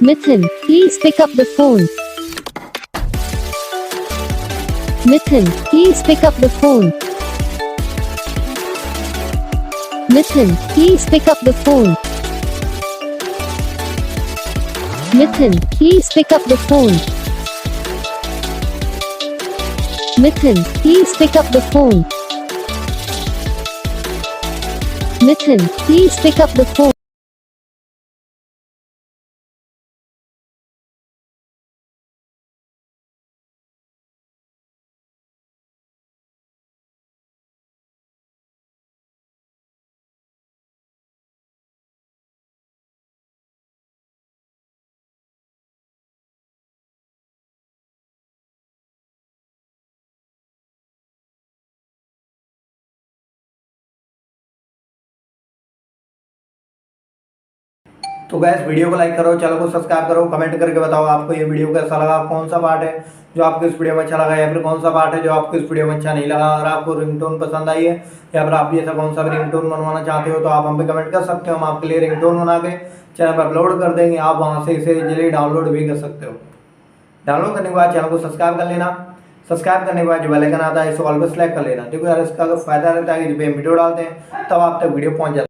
Mithun, please pick up the phone. Mithun, please pick up the phone. Mithun, please pick up the phone. Mithun, please pick up the phone. Mithun, please pick up the phone. Mithun, please pick up the phone. तो gas video को like करो, channel को subscribe करो, comment करके बताओ आपको ये video कैसा लगा, कौन सा पार्ट है जो आपको इस वीडियो में अच्छा लगा या फिर कौन सा पार्ट है जो आपको इस वीडियो में अच्छा नहीं लगा। अगर आपको रिंगटोन पसंद आई है या फिर आप भी ऐसा कौन सा भी रिंगटोन बनवाना चाहते हो तो आप हम पे कमेंट कर सकते हो। हम आपके लिए रिंगटोन बना के चैनल पर अपलोड कर देंगे, आप वहाँ से इसे इजीली डाउनलोड भी कर सकते हो। डाउनलोड करने के बाद चैनल को सब्सक्राइब कर लेना। सब्सक्राइब करने के बाद जो बेल आइकन आता है इसे ऑल पे सेलेक्ट कर लेना। देखो यार इसका अगर फायदा रहता है कि जब हम वीडियो डालते हैं तब आप तक वीडियो पहुंच जाता है।